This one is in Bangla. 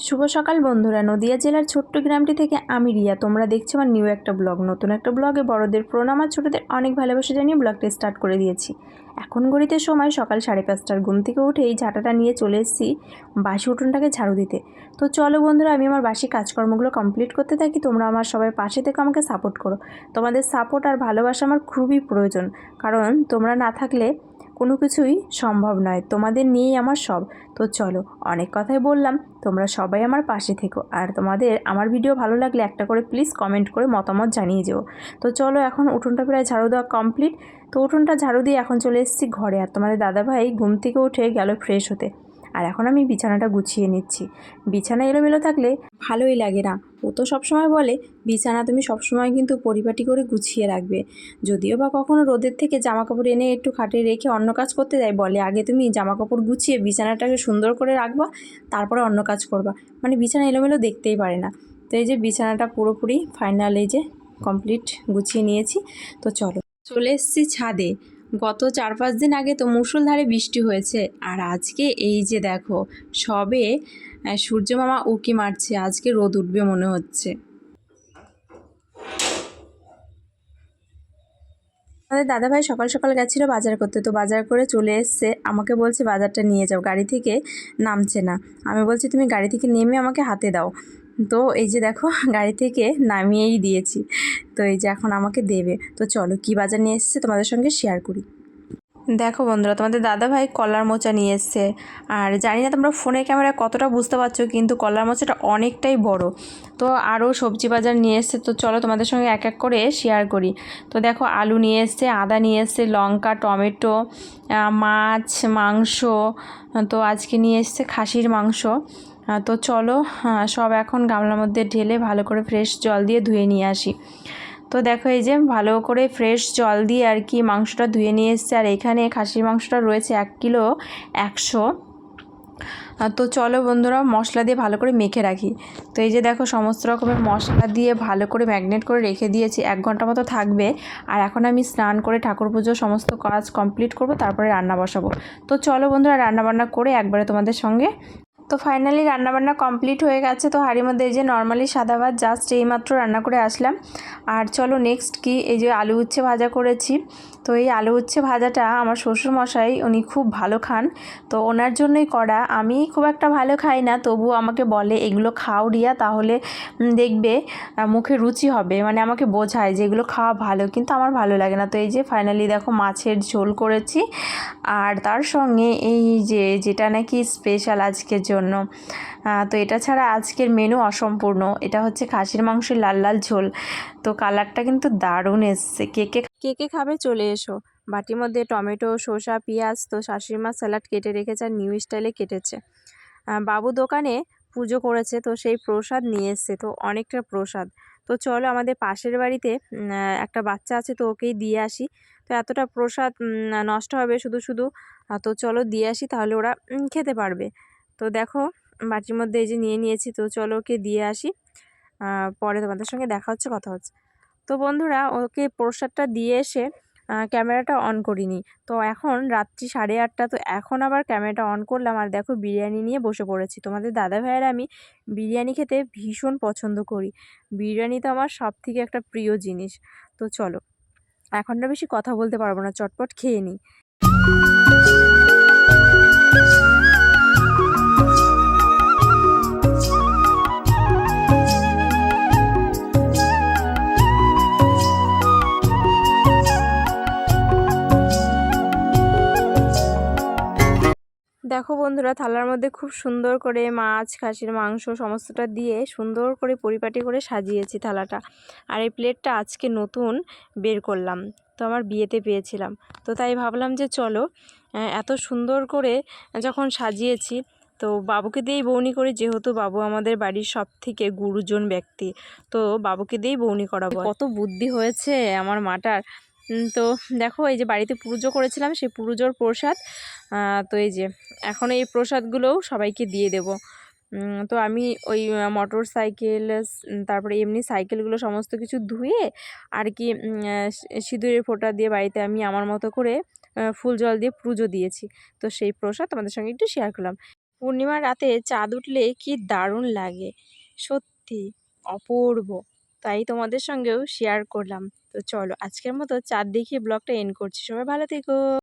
শুভ সকাল বন্ধুরা, নদিয়া জেলার ছোট্ট গ্রামটি থেকে আমি রিয়া। তোমরা দেখছো আমার নিউ একটা ব্লগ। নতুন একটা ব্লগে বড়দের প্রণাম আর ছোটদের অনেক ভালোবাসা জানিয়ে ব্লগটা স্টার্ট করে দিয়েছি। এখন ঘড়িতে সময় সকাল 5:30। ঘুম থেকে উঠে এই ঝাঁটাটা নিয়ে চলে এসেছি বাসি উঠোনটাকে ঝাড়ু দিতে। তো চলো বন্ধুরা, আমি আমার বাসি কাজকর্মগুলো কমপ্লিট করতে থাকি। তোমরা আমার সবাই পাশে থেকে আমাকে সাপোর্ট করো। তোমাদের সাপোর্ট আর ভালোবাসা আমার খুবই প্রয়োজন, কারণ তোমরা না থাকলে কোনো কিছুই সম্ভব নয়। তোমাদের নিয়েই আমার সব। তো চলো, অনেক কথাই বললাম, তোমরা সবাই আমার পাশে থেকো। আর তোমাদের আমার ভিডিও ভালো লাগলে একটা করে প্লিজ কমেন্ট করে মতামত জানিয়ে যেও। তো চলো, এখন উঠোনটা প্রায় ঝাড়ু দেওয়া কমপ্লিট। তো উঠোনটা ঝাড়ু দিয়ে এখন চলে এসেছি ঘরে। আর তোমাদের দাদাভাই ঘুম থেকে উঠে গেল ফ্রেশ হতে। আর এখন আমি বিছানাটা গুছিয়ে নিচ্ছি। বিছানা এলোমেলো থাকলে ভালোই লাগে না। ও তো সবসময় বলে বিছানা তুমি সবসময় কিন্তু পরিপাটি করে গুছিয়ে রাখবে। যদিও বা কখনো রোদের থেকে জামা কাপড় এনে একটু খাটে রেখে অন্য কাজ করতে যায়, বলে আগে তুমি জামা কাপড় গুছিয়ে বিছানাটাকে সুন্দর করে রাখবা, তারপরে অন্য কাজ করবা। মানে বিছানা এলোমেলো দেখতেই পারে না। তো এই যে বিছানাটা পুরোপুরি ফাইনাল, এই যে কমপ্লিট গুছিয়ে নিয়েছি। তো চলো, চলে এসেছি ছাদে। গত 4-5 দিন আগে তো মুষলধারে বৃষ্টি হয়েছে, আর আজকে এই যে দেখো সবে সূর্য মামা উঁকি মারছে। আজকে রোদ উঠবে মনে হচ্ছে। আমাদের দাদাভাই সকাল সকাল গেছিলো বাজার করতে। তো বাজার করে চলে এসছে, আমাকে বলছে বাজারটা নিয়ে যাও। গাড়ি থেকে নামছে না। আমি বলছি তুমি গাড়ি থেকে নেমে আমাকে হাতে দাও। তো এই যে দেখো গাড়ি থেকে নামিয়েই দিয়েছি। তো এই যে এখন আমাকে দেবে। তো চলো, কি বাজার নিয়ে এসছে তোমাদের সঙ্গে শেয়ার করি। দেখো বন্ধুরা, তোমাদের দাদাভাই কলার মোচা নিয়ে এসছে। আর জানি না তোমরা ফোনের ক্যামেরায় কতটা বুঝতে পারছো, কিন্তু কলার মোচাটা অনেকটাই বড়। তো আরও সবজি বাজার নিয়ে এসছে। তো চলো তোমাদের সঙ্গে এক এক করে শেয়ার করি। তো দেখো আলু নিয়ে এসছে, আদা নিয়ে এসছে, লঙ্কা, টমেটো, মাছ, মাংস। তো আজকে নিয়ে এসছে খাসির মাংস। তো চলো সব এখন গামলার মধ্যে ঢেলে ভালো করে ফ্রেশ জল দিয়ে ধুয়ে নিয়ে আসি। তো দেখো এই যে ভালো করে ফ্রেশ জল দিয়ে আর কি মাংসটা ধুয়ে নিয়ে এসছে। আর এখানে খাসির মাংসটা রয়েছে 1 কিলো 100। তো চলো বন্ধুরা, মশলা দিয়ে ভালো করে মেখে রাখি। তো এই যে দেখো সমস্ত রকমের মশলা দিয়ে ভালো করে ম্যাগনেট করে রেখে দিয়েছি, 1 ঘন্টা মতো থাকবে। আর এখন আমি স্নান করে ঠাকুর পুজো সমস্ত কাজ কমপ্লিট করব, তারপরে রান্না বসাবো। তো চলো বন্ধুরা, রান্নাবান্না করে একবারে তোমাদের সঙ্গে। তো ফাইনালি রান্নাবান্না কমপ্লিট হয়ে গেছে। তো হাঁড়ির মধ্যে এই যে নর্মালি সাদা ভাত জাস্ট এইমাত্র রান্না করে আসলাম। আর চলো নেক্সট কি, এই যে আলু উচ্ছে ভাজা করেছি। তো এই আলু উচ্ছে ভাজাটা আমার শ্বশুরমশাই উনি খুব ভালো খান, তো ওনার জন্যই করা। আমি খুব একটা ভালো খাই না, তবুও আমাকে বলে এগুলো খাও রিয়া, তাহলে দেখবে মুখে রুচি হবে। মানে আমাকে বোঝায় যে এগুলো খাওয়া ভালো, কিন্তু আমার ভালো লাগে না। তো এই যে ফাইনালি দেখো মাছের ঝোল করেছি, আর তার সঙ্গে এই যে যেটা নাকি স্পেশাল আজকের জন্য। তো এটা ছাড়া আজকের মেনু অসম্পূর্ণ। এটা হচ্ছে খাসির মাংসের লাল লাল ঝোল। তো কালারটা কিন্তু দারুণ এসছে। কে কে খাবে চলে এসো। বাটির মধ্যে টমেটো, শসা, পেঁয়াজ, তো শাশুড়ি মা স্যালাড কেটে রেখেছে আর নিউ স্টাইলে কেটেছে। বাবু দোকানে পুজো করেছে, তো সেই প্রসাদ নিয়ে এসছে। তো অনেকটা প্রসাদ। তো চলো আমাদের পাশের বাড়িতে একটা বাচ্চা আছে, তো ওকেই দিয়ে আসি। তো এতটা প্রসাদ নষ্ট হবে শুধু শুধু। তো চলো দিয়ে আসি, তাহলে ওরা খেতে পারবে। তো দেখো বাটির মধ্যে এই যে নিয়ে নিয়েছি। তো চলো ওকে দিয়ে আসি, পরে তোমাদের সঙ্গে দেখা হচ্ছে, কথা হচ্ছে। তো বন্ধুরা, ওকে প্রসাদটা দিয়ে এসে ক্যামেরাটা অন করিনি। তো এখন রাত্রি 8:30। তো এখন আবার ক্যামেরাটা অন করলাম, আর দেখো বিরিয়ানি নিয়ে বসে পড়েছি। তোমাদের দাদা ভাইয়ের আমি বিরিয়ানি খেতে ভীষণ পছন্দ করি। বিরিয়ানি তো আমার সবথেকে একটা প্রিয় জিনিস। তো চলো, এখন আর বেশি কথা বলতে পারবো না, চটপট খেয়ে নিই। দেখো বন্ধুরা, থালার মধ্যে খুব সুন্দর করে মাছ, খাসির মাংস সমস্তটা দিয়ে সুন্দর করে পরিপাটি করে সাজিয়েছি থালাটা। আর এই প্লেটটা আজকে নতুন বের করলাম, তো আমার বিয়েতে পেয়েছিলাম। তো তাই ভাবলাম যে চলো এত সুন্দর করে যখন সাজিয়েছি, তো বাবুকে দিয়েই বউনি করি, যেহেতু বাবু আমাদের বাড়ির সবথেকে গুরুজন ব্যক্তি। তো বাবুকে দিয়েই বউনি করাবো। কত বুদ্ধি হয়েছে আমার মাটার। তো দেখো এই যে বাড়িতে পুজো করেছিলাম, সেই পুজোর প্রসাদ। তো এই যে এখন এই প্রসাদগুলোও সবাইকে দিয়ে দেব। তো আমি ওই মোটর সাইকেল, তারপরে এমনি সাইকেলগুলো সমস্ত কিছু ধুয়ে আর কি সিঁদুরের ফোঁটা দিয়ে বাড়িতে আমি আমার মতো করে ফুল জল দিয়ে পুজো দিয়েছি। তো সেই প্রসাদ তোমাদের সঙ্গে একটু শেয়ার করলাম। পূর্ণিমার রাতে চাঁদ উঠলে কি দারুণ লাগে, সত্যি অপূর্ব। তাই তোমাদের সঙ্গেও শেয়ার করলাম। তো চলো আজকের মতো চাঁদ দেখিয়ে ব্লগটা এন্ড করছি। সবাই ভালো থেকো।